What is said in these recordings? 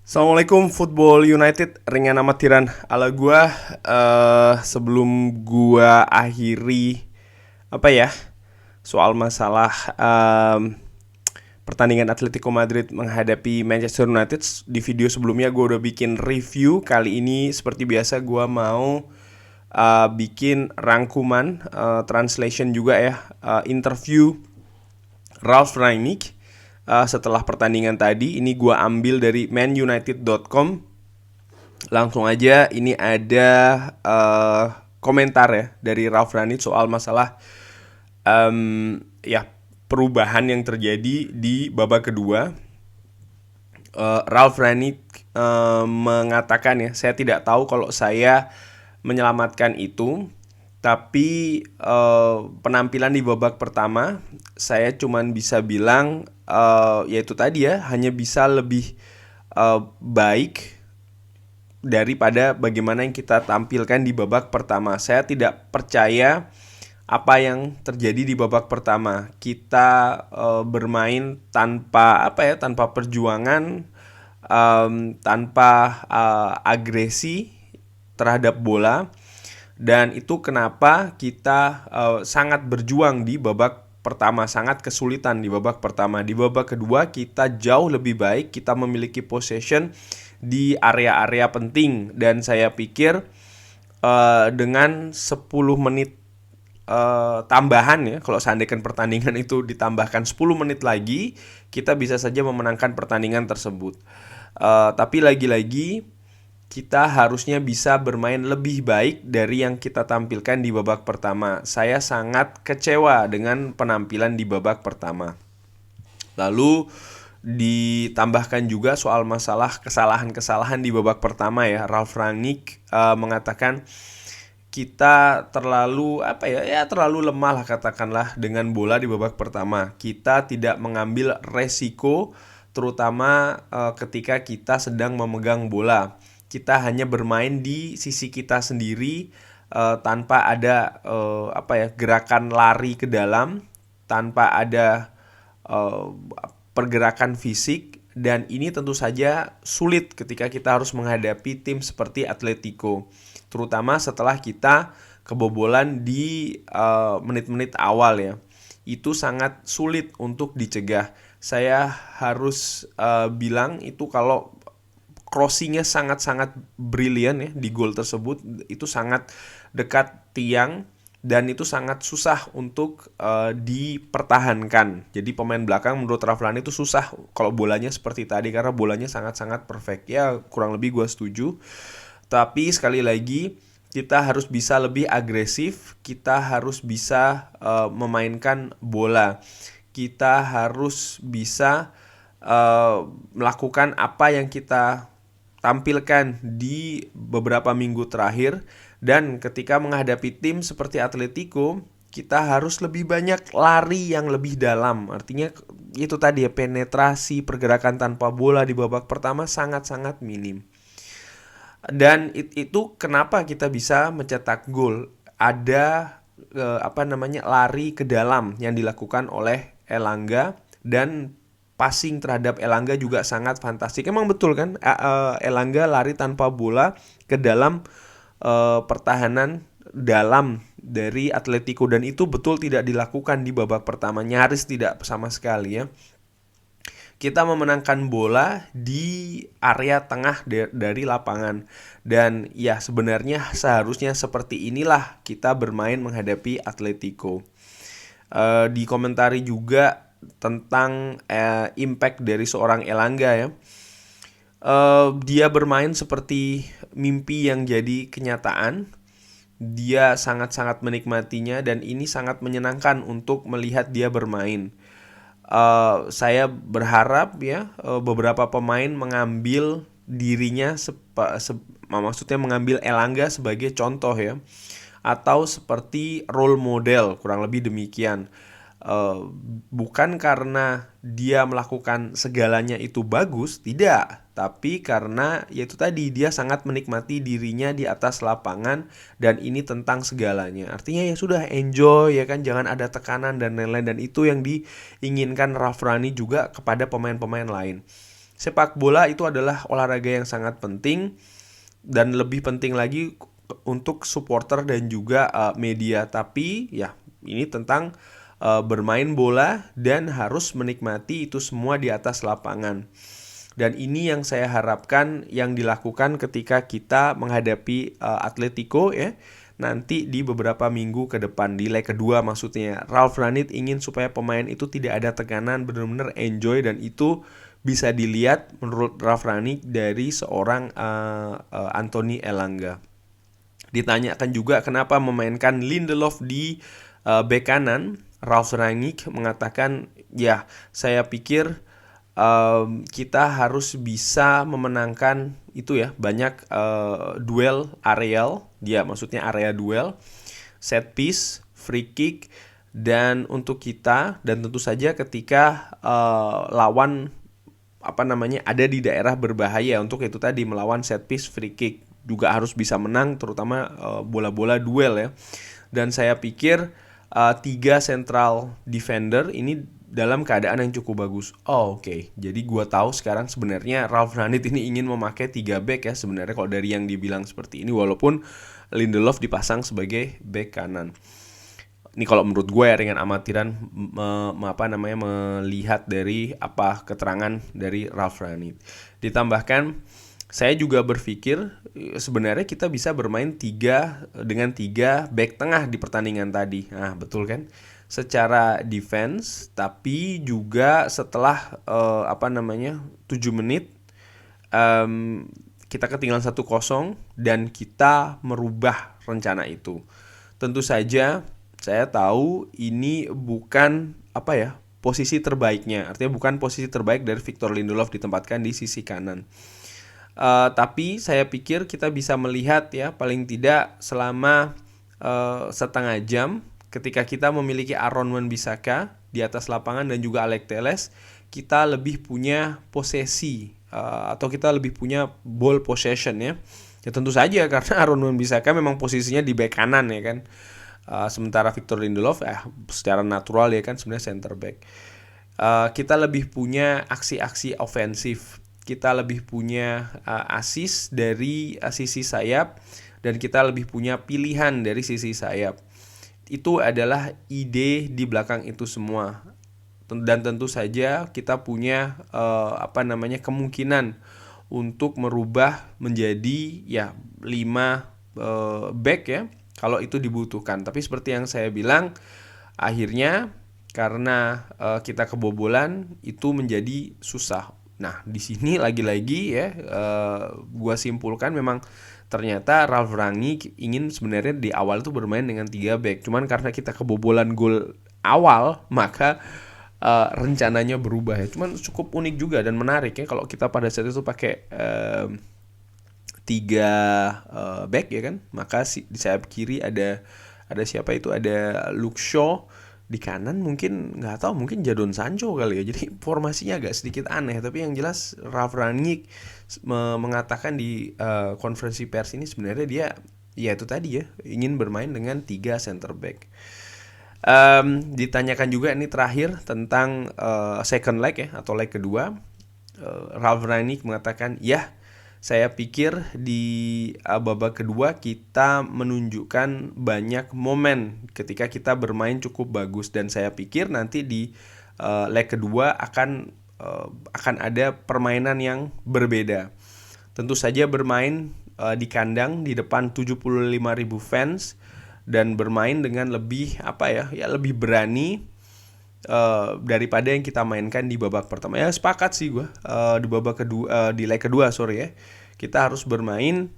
Assalamualaikum Football United, ringan amatiran ala gua. Sebelum gua akhiri apa ya soal masalah pertandingan Atletico Madrid menghadapi Manchester United, di video sebelumnya gue udah bikin review. Kali ini seperti biasa gue mau bikin rangkuman, translation juga ya, interview Ralf Rangnick setelah pertandingan tadi. Ini gue ambil dari manunited.com. Langsung aja, ini ada komentar ya dari Ralf Rangnick soal masalah ya perubahan yang terjadi di babak kedua. Ralf Rangnick mengatakan ya, saya tidak tahu kalau saya menyelamatkan itu, tapi penampilan di babak pertama saya cuman bisa bilang yaitu tadi ya, hanya bisa lebih baik daripada bagaimana yang kita tampilkan di babak pertama. Saya tidak percaya apa yang terjadi di babak pertama. Kita bermain tanpa tanpa perjuangan, tanpa agresi terhadap bola, dan itu kenapa kita sangat berjuang di babak pertama, sangat kesulitan di babak pertama. Di babak kedua kita jauh lebih baik, kita memiliki possession di area-area penting, dan saya pikir dengan 10 menit tambahan ya, kalau seandainya pertandingan itu ditambahkan 10 menit lagi, kita bisa saja memenangkan pertandingan tersebut. Tapi lagi-lagi kita harusnya bisa bermain lebih baik dari yang kita tampilkan di babak pertama. Saya sangat kecewa dengan penampilan di babak pertama. Lalu ditambahkan juga soal masalah kesalahan-kesalahan di babak pertama ya. Ralf Rangnick mengatakan kita terlalu terlalu lemah lah, katakanlah, dengan bola di babak pertama. Kita tidak mengambil resiko, terutama ketika kita sedang memegang bola. Kita hanya bermain di sisi kita sendiri, tanpa ada gerakan lari ke dalam, tanpa ada pergerakan fisik, dan ini tentu saja sulit ketika kita harus menghadapi tim seperti Atletico, terutama setelah kita kebobolan di menit-menit awal ya. Itu sangat sulit untuk dicegah. Saya harus bilang itu, kalau crossingnya sangat-sangat brilian ya di gol tersebut, itu sangat dekat tiang, dan itu sangat susah untuk dipertahankan. Jadi pemain belakang menurut Ralf Rangnick itu susah kalau bolanya seperti tadi, karena bolanya sangat-sangat perfect. Ya kurang lebih gue setuju. Tapi sekali lagi, kita harus bisa lebih agresif, kita harus bisa memainkan bola, kita harus bisa melakukan apa yang kita tampilkan di beberapa minggu terakhir. Dan ketika menghadapi tim seperti Atletico, kita harus lebih banyak lari yang lebih dalam. Artinya itu tadi ya, penetrasi, pergerakan tanpa bola di babak pertama sangat-sangat minim. Dan itu kenapa kita bisa mencetak gol. Ada lari ke dalam yang dilakukan oleh Elanga, dan passing terhadap Elanga juga sangat fantastik. Emang betul kan, Elanga lari tanpa bola ke dalam pertahanan dalam dari Atletico, dan itu betul tidak dilakukan di babak pertama, nyaris tidak sama sekali ya. Kita memenangkan bola di area tengah dari lapangan, dan ya sebenarnya seharusnya seperti inilah kita bermain menghadapi Atletico. Dikomentari juga tentang impact dari seorang Elanga ya. Dia bermain seperti mimpi yang jadi kenyataan. Dia sangat-sangat menikmatinya, dan ini sangat menyenangkan untuk melihat dia bermain. Saya berharap ya beberapa pemain mengambil dirinya maksudnya mengambil Elanga sebagai contoh ya, atau seperti role model, kurang lebih demikian. Bukan karena dia melakukan segalanya itu bagus, tidak, tapi karena yaitu tadi, dia sangat menikmati dirinya di atas lapangan, dan ini tentang segalanya. Artinya ya sudah, enjoy ya kan, jangan ada tekanan dan lain-lain, dan itu yang diinginkan Ralf Rangnick juga kepada pemain-pemain lain. Sepak bola itu adalah olahraga yang sangat penting dan lebih penting lagi untuk supporter dan juga media. Tapi ya ini tentang bermain bola dan harus menikmati itu semua di atas lapangan. Dan ini yang saya harapkan yang dilakukan ketika kita menghadapi Atletico ya. Nanti di beberapa minggu ke depan di leg kedua maksudnya. Ralf Rangnick ingin supaya pemain itu tidak ada tekanan, benar-benar enjoy, dan itu bisa dilihat menurut Ralf Rangnick dari seorang Anthony Elanga. Ditanyakan juga kenapa memainkan Lindelof di bek kanan, Ralf Rangnick mengatakan, ya saya pikir kita harus bisa memenangkan itu ya, banyak duel areal, dia maksudnya area duel, set piece, free kick, dan untuk kita dan tentu saja ketika lawan ada di daerah berbahaya, untuk itu tadi melawan set piece, free kick juga harus bisa menang, terutama bola-bola duel ya. Dan saya pikir 3 central defender ini dalam keadaan yang cukup bagus. Oke. Jadi gua tahu sekarang sebenarnya Ralf Rangnick ini ingin memakai 3 back ya sebenarnya kalau dari yang dibilang seperti ini, walaupun Lindelof dipasang sebagai back kanan. Ini kalau menurut gue ya dengan amatiran melihat dari keterangan dari Ralf Rangnick. Ditambahkan saya juga berpikir sebenarnya kita bisa bermain dengan 3 back tengah di pertandingan tadi. Nah, betul kan? Secara defense, tapi juga setelah 7 menit kita ketinggalan 1-0 dan kita merubah rencana itu. Tentu saja saya tahu ini bukan posisi terbaiknya. Artinya bukan posisi terbaik dari Victor Lindelof ditempatkan di sisi kanan. Tapi saya pikir kita bisa melihat ya, paling tidak selama setengah jam ketika kita memiliki Aaron Wan-Bissaka di atas lapangan dan juga Alex Telles, kita lebih punya posesi atau kita lebih punya ball possession ya. Ya tentu saja karena Aaron Wan-Bissaka memang posisinya di bek kanan ya kan. Sementara Victor Lindelof secara natural ya kan sebenarnya center back. Kita lebih punya aksi-aksi ofensif, kita lebih punya assist dari sisi sayap, dan kita lebih punya pilihan dari sisi sayap. Itu adalah ide di belakang itu semua. Dan tentu saja kita punya kemungkinan untuk merubah menjadi 5 back ya kalau itu dibutuhkan. Tapi seperti yang saya bilang, akhirnya karena kita kebobolan itu menjadi susah. Nah, di sini lagi-lagi ya gua simpulkan memang ternyata Ralf Rangnick ingin sebenarnya di awal itu bermain dengan 3 back. Cuman karena kita kebobolan gol awal, maka rencananya berubah ya. Cuman cukup unik juga dan menarik ya kalau kita pada saat itu pakai 3 back ya kan, maka di sayap kiri ada siapa itu, ada Luke Shaw, di kanan mungkin nggak tahu, mungkin Jadon Sancho kali ya. Jadi formasinya agak sedikit aneh, tapi yang jelas Ralf Rangnick mengatakan di konferensi pers ini sebenarnya dia ya itu tadi ya ingin bermain dengan 3 center back. Ditanyakan juga ini terakhir tentang second leg ya atau leg kedua. Ralf Rangnick mengatakan ya, saya pikir di babak kedua kita menunjukkan banyak momen ketika kita bermain cukup bagus, dan saya pikir nanti di leg kedua akan ada permainan yang berbeda. Tentu saja bermain di kandang di depan 75.000 fans dan bermain dengan lebih lebih berani daripada yang kita mainkan di babak pertama. Ya sepakat sih gue di babak kedua, di leg kedua ya, kita harus bermain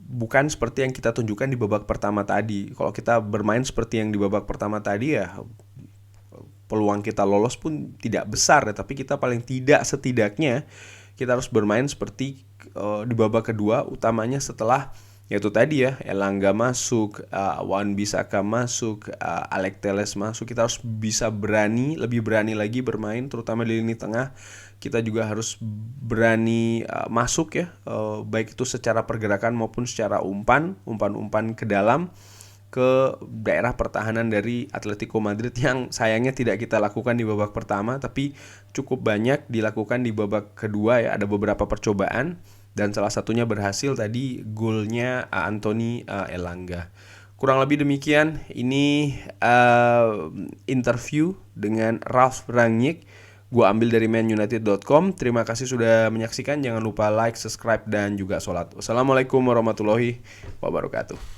bukan seperti yang kita tunjukkan di babak pertama tadi. Kalau kita bermain seperti yang di babak pertama tadi ya peluang kita lolos pun tidak besar ya, tapi kita paling tidak setidaknya kita harus bermain seperti di babak kedua, utamanya setelah yaitu tadi ya, Elanga masuk, Wan-Bissaka masuk, Alex Telles masuk. Kita harus bisa lebih berani lagi bermain, terutama di lini tengah. Kita juga harus berani masuk ya, baik itu secara pergerakan maupun secara umpan ke dalam. ke daerah pertahanan dari Atletico Madrid yang sayangnya tidak kita lakukan di babak pertama, tapi cukup banyak dilakukan di babak kedua ya. Ada beberapa percobaan dan salah satunya berhasil tadi, golnya Anthony Elanga. Kurang lebih demikian, ini interview dengan Ralf Rangnick. Gue ambil dari manunited.com. Terima kasih sudah menyaksikan. Jangan lupa like, subscribe, dan juga sholat. Wassalamualaikum warahmatullahi wabarakatuh.